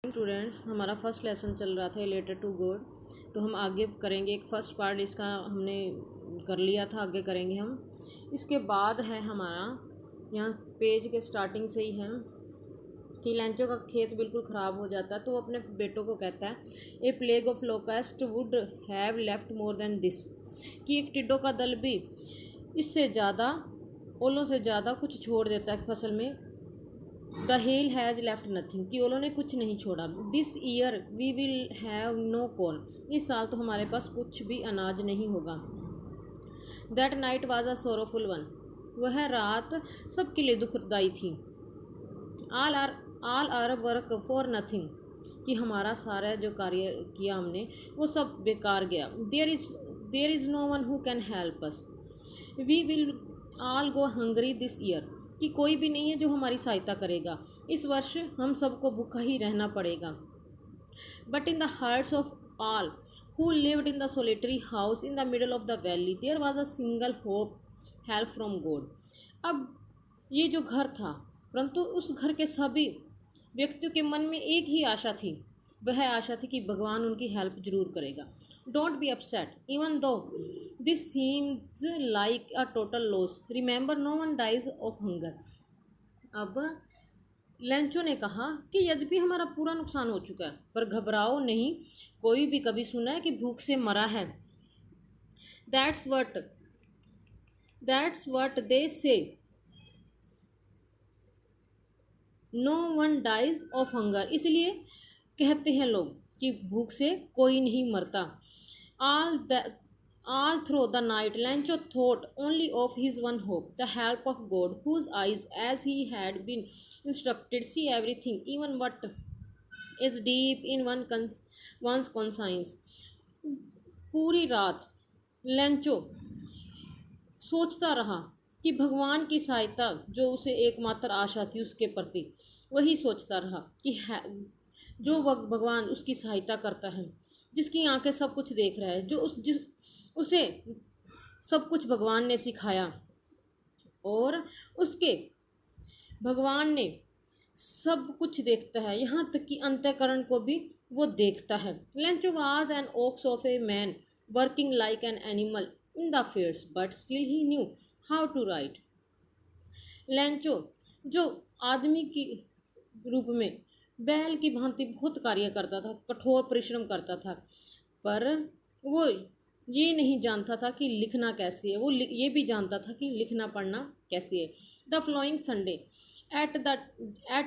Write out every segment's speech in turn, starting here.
Students, हमारा first lesson चल रहा था लेटर टू गॉड। तो हम आगे करेंगे। एक फ़र्स्ट पार्ट इसका हमने कर लिया था, आगे करेंगे हम। इसके बाद है हमारा यहाँ पेज के स्टार्टिंग से ही है कि लेंचो का खेत बिल्कुल ख़राब हो जाता है तो वो अपने बेटों को कहता है a plague of locust would have left more than this, कि एक टिड्डों का दल भी इससे ज़्यादा, ओलों से ज़्यादा कुछ छोड़ देता है फसल में। The hail has left nothing, कि ओलों ने कुछ नहीं छोड़ा। This year we will have no corn, इस साल तो हमारे पास कुछ भी अनाज नहीं होगा। That night was a sorrowful one, वह रात सबके लिए दुखदाई थी। All our work for nothing, कि हमारा सारा जो कार्य किया हमने वो सब बेकार गया। There is no one who can help us, we will all go hungry this year, कि कोई भी नहीं है जो हमारी सहायता करेगा। इस वर्ष हम सबको भूखा ही रहना पड़ेगा। But in the hearts of all who lived in the solitary house in the middle of the valley there was a single hope, help from God. अब ये जो घर था, परंतु उस घर के सभी व्यक्तियों के मन में एक ही आशा थी। वह आशा थी कि भगवान उनकी हेल्प जरूर करेगा। Don't be upset even though this seems like a total loss, remember no one dies of hunger. अब लेंचो ने कहा कि यद्यपि हमारा पूरा नुकसान हो चुका है, पर घबराओ नहीं, कोई भी कभी सुना है कि भूख से मरा है। That's what they say, no one dies of hunger, इसलिए कहते हैं लोग कि भूख से कोई नहीं मरता। All through the night Lencho thought only of his one hope, the help of God, whose eyes as he had been instructed see everything even what is deep in one's conscience. पूरी रात Lencho सोचता रहा कि भगवान की सहायता जो उसे एकमात्र आशा थी उसके प्रति, वही सोचता रहा कि जो भगवान उसकी सहायता करता है, जिसकी आंखें सब कुछ देख रहा है, जो उसे सब कुछ भगवान ने सिखाया और उसके भगवान ने सब कुछ देखता है, यहाँ तक कि अंतःकरण को भी वो देखता है। Lencho was an ox of a man working like an animal in the fields but still he knew how to write. Lencho जो आदमी की रूप में बैल की भांति बहुत कार्य करता था, कठोर परिश्रम करता था, पर वो ये नहीं जानता था कि लिखना कैसे है। वो ये भी जानता था कि लिखना पढ़ना कैसे है। The following Sunday at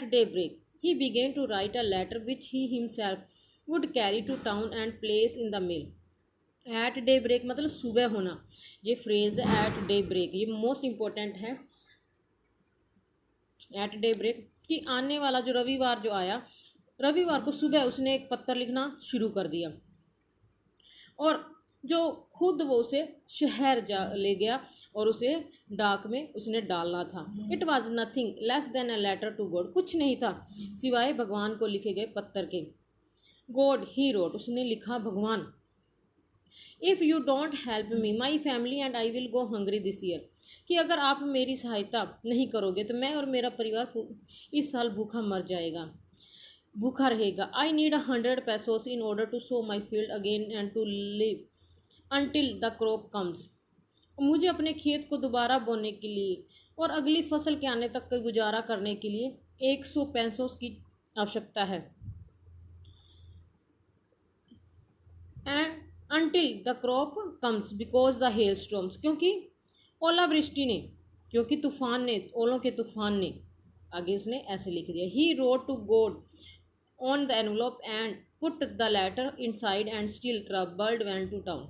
daybreak he began to write a letter which he himself would carry to town and place in the mail. At daybreak मतलब सुबह होना, ये फ्रेज है एट डे ब्रेक, ये most important है। At daybreak कि आने वाला जो रविवार जो आया, रविवार को सुबह उसने एक पत्र लिखना शुरू कर दिया और जो खुद वो उसे शहर ले गया और उसे डाक में उसने डालना था। It was nothing less than a letter to God, कुछ नहीं था सिवाय भगवान को लिखे गए पत्र के। गॉड ही रोट, उसने लिखा भगवान, if you don't help me my family and I will go hungry this year, कि अगर आप मेरी सहायता नहीं करोगे तो मैं और मेरा परिवार इस साल भूखा मर जाएगा, भूखा रहेगा। I need 100 pesos in order to sow my field again and to live until the crop comes, मुझे अपने खेत को दोबारा बोने के लिए और अगली फसल के आने तक का गुजारा करने के लिए 100 pesos की आवश्यकता है। And until the crop comes because the hell storms, क्योंकि ओलावृष्टि ने, क्योंकि तूफान ने, ओलों के तूफान ने, आगे उसने ऐसे लिख दिया। He wrote to God on the envelope and put the letter inside and still troubled went to town,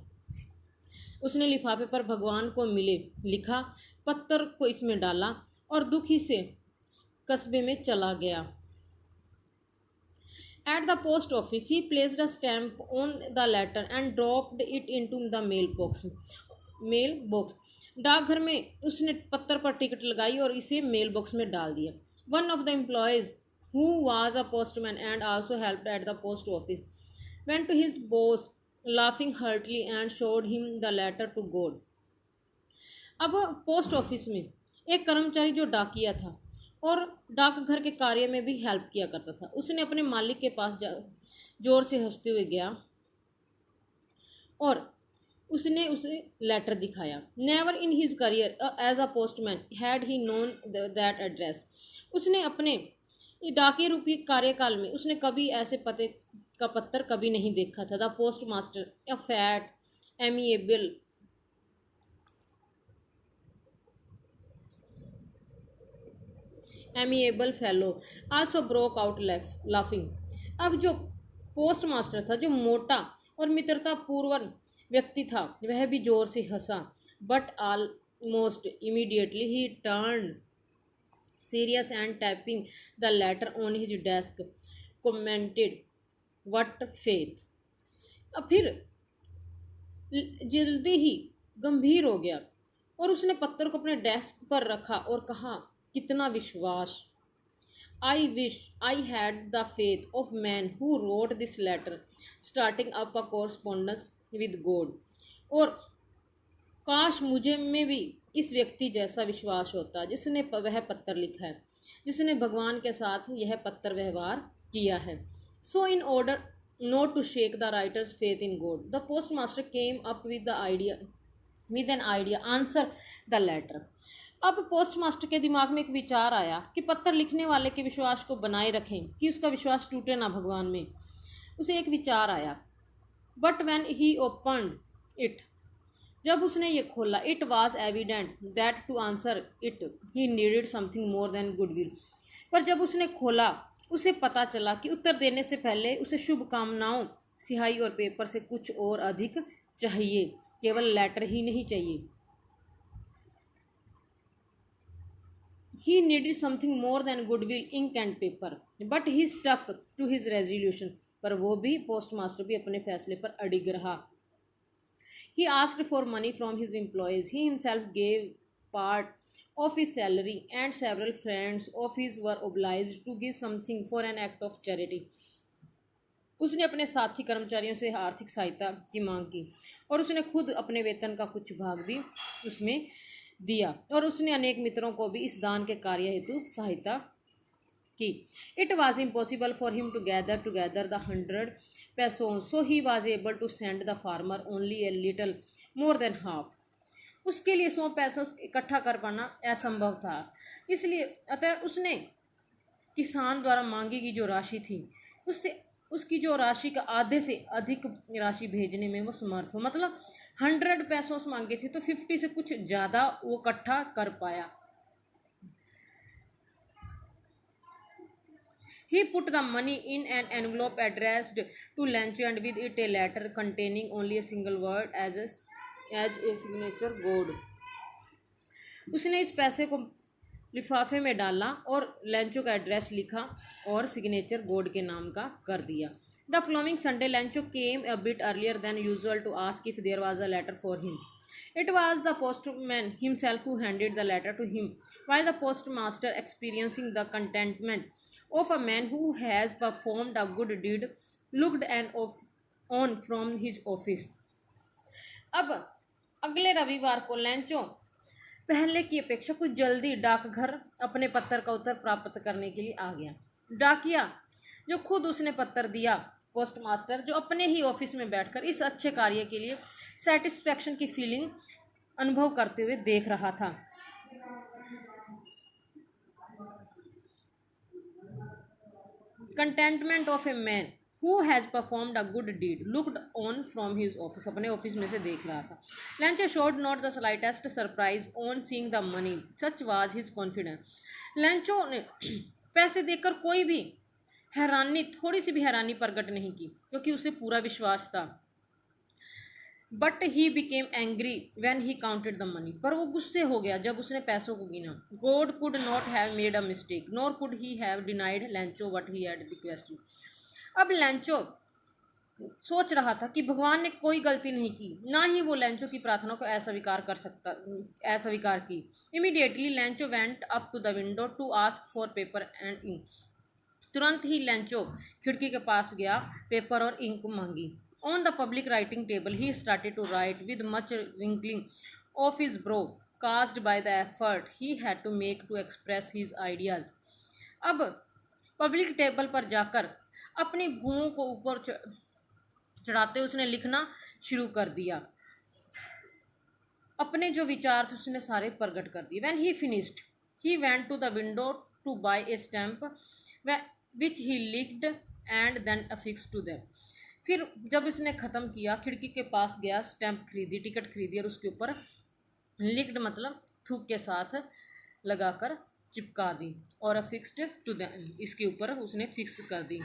उसने लिफाफे पर भगवान को मिले लिखा, पत्थर को इसमें डाला और दुखी से कस्बे में चला गया। At the post office, he placed a stamp on the letter and dropped it into the mailbox. डाकघर में उसने पत्थर पर टिकट लगाई और इसे मेल बॉक्स में डाल दिया। One of the employees, who was a postman and also helped at the post office, went to his boss, laughing heartily, and showed him the letter to God. अब post office में एक कर्मचारी जो डाकिया था, और डाकघर के कार्य में भी हेल्प किया करता था। उसने अपने मालिक के पास जोर से हंसते हुए गया और उसने उसे लेटर दिखाया। Never in his career as a postman had he known that address. उसने अपने डाकिया रूपी कार्यकाल में उसने कभी ऐसे पते का पत्थर कभी नहीं देखा था। The post master a fat amiable amiable fellow also broke out laughing. अब जो पोस्ट मास्टर था, जो मोटा और मित्रतापूर्वक व्यक्ति था, वह भी जोर से हंसा। बट ऑलमोस्ट इमीडिएटली ही turn serious and tapping the letter on his desk commented what faith। अब फिर जल्दी ही गंभीर हो गया और उसने पत्थर को अपने डेस्क पर रखा और कहा, कितना विश्वास। I wish I had the faith of man who wrote this letter starting up a correspondence with God. और काश मुझे में भी इस व्यक्ति जैसा विश्वास होता जिसने वह पत्र लिखा है, जिसने भगवान के साथ यह पत्र व्यवहार किया है। So in order not to shake the writer's faith in God the post master came up with an idea answer the letter. अब पोस्ट मास्टर के दिमाग में एक विचार आया कि पत्र लिखने वाले के विश्वास को बनाए रखें, कि उसका विश्वास टूटे ना भगवान में। उसे एक विचार आया। But when he open it, जब उसने ये खोला, it was evident that to answer it he needed something more than goodwill. पर जब उसने खोला, उसे पता चला कि उत्तर देने से पहले उसे शुभकामनाओं, सिहाई और पेपर से कुछ और अधिक चाहिए, केवल लेटर ही नहीं चाहिए। He needed something more than goodwill, ink and paper, but he stuck to his resolution. पर वो भी पोस्ट मास्टर भी अपने फैसले पर अडिग रहा। He asked for money from his employees. He himself gave part of his salary, and several friends of his were obliged to give something for an act of charity. उसने अपने साथी कर्मचारियों से आर्थिक सहायता की मांग की और उसने खुद अपने वेतन का कुछ भाग भी उसमें दिया और उसने अनेक मित्रों को भी इस दान के कार्य हेतु सहायता की। It was impossible for him to gather together the 100 pesos, so he was able to send the farmer only a little more than half. उसके लिए 100 पैसों इकट्ठा कर पाना असंभव था, इसलिए अतः उसने किसान द्वारा मांगी गई जो राशि थी उससे उसकी जो राशि का आधे से अधिक राशि भेजने में वो समर्थ हो। मतलब 100 पैसों मांगे थे तो 50 से कुछ ज़्यादा वो इकट्ठा कर पाया। He put the money in an envelope addressed to Lancho and with it a letter containing only a single word as a signature gold। उसने इस पैसे को लिफाफे में डाला और लैंचो का एड्रेस लिखा और सिग्नेचर गोड के नाम का कर दिया। The following Sunday Lencho came a bit earlier than usual to ask if there was a letter for him. It was the postman himself who handed the letter to him, while the postmaster, experiencing the contentment of a man who has performed a good deed, looked on from his office। अब अगले रविवार को लैंचो पहले की अपेक्षा कुछ जल्दी डाकघर अपने पत्र का उत्तर प्राप्त करने के लिए आ गया। डाकिया जो खुद उसने पत्र दिया, पोस्ट मास्टर जो अपने ही ऑफिस में बैठकर इस अच्छे कार्य के लिए सेटिस्फैक्शन की फीलिंग अनुभव करते हुए देख रहा था। Contentment of a man who has performed a good deed looked on from his office, अपने ऑफिस में से देख रहा था। Lencho showed not the slightest surprise on seeing the money, such was his confidence. Lencho ने पैसे देखकर कोई भी थोड़ी सी भी हैरानी प्रकट नहीं की, क्योंकि उसे पूरा विश्वास था। But he became angry when he counted the money, पर वो गुस्से हो गया जब उसने पैसों को गिना। God could not have made a mistake nor could he have denied लैंचो what he had requested. अब लैंचो सोच रहा था कि भगवान ने कोई गलती नहीं की, ना ही वो लैंचो की प्रार्थना को अस्वीकार की। Immediately Lencho went up to the window to ask for paper and ink. तुरंत ही लैंचो खिड़की के पास गया, पेपर और इंक मांगी। On the public writing table, he started to write with much wrinkling of his brow caused by the effort he had to make to express his ideas. अब public table पर जाकर अपनी भूमों को ऊपर चढ़ाते उसने लिखना शुरू कर दिया। अपने जो विचार थे उसने सारे प्रकट कर दिए। When he finished he went to the window to buy a stamp which he licked and then affix to them. फिर जब इसने ख़त्म किया खिड़की के पास गया, स्टैम्प खरीदी, टिकट खरीदी और उसके ऊपर लिक्ड मतलब थूक के साथ लगाकर चिपका दी और अफिक्स्ड टू द, इसके ऊपर उसने फिक्स कर दी।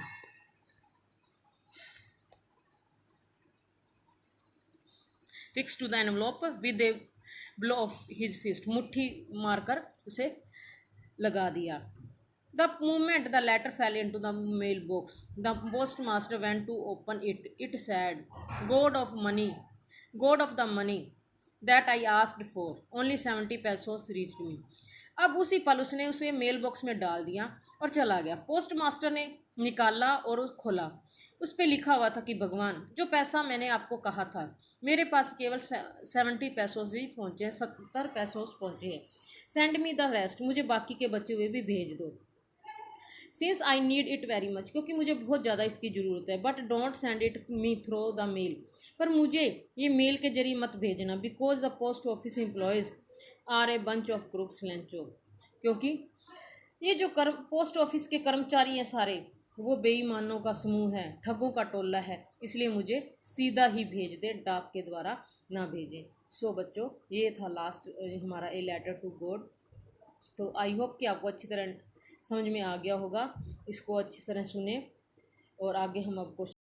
Fix to the envelope with a blow of his fist, मुट्ठी मारकर उसे लगा दिया। The moment the letter fell into the mail box the post master went to open it said, God of money, God of the money that I asked for, only 70 pesos reached me. अब उसी पल उसने उसे mail box में डाल दिया और चला गया। पोस्ट मास्टर ने निकाला और खोला, उस पर लिखा हुआ था कि भगवान, जो पैसा मैंने आपको कहा था मेरे पास केवल 70 pesos ही पहुँचे हैं, 70 pesos पहुँचे हैं। सेंड मी द रेस्ट, मुझे बाकी के बचे हुए भी भेज दो। Since I need it very much, क्योंकि मुझे बहुत ज़्यादा इसकी ज़रूरत है। But don't send it me through the mail, पर मुझे ये मेल के जरिए मत भेजना। Because the post office employees are a bunch of crooks Lencho, क्योंकि ये जो पोस्ट ऑफिस के कर्मचारी हैं सारे वो बेईमानों का समूह है, ठगों का टोला है, इसलिए मुझे सीधा ही भेज दे, डाक के द्वारा ना भेजें। सो बच्चों, ये था लास्ट हमारा ए लेटर टू गॉड। तो आई होप कि आपको अच्छी तरह समझ में आ गया होगा। इसको अच्छी तरह सुने और आगे हम आपको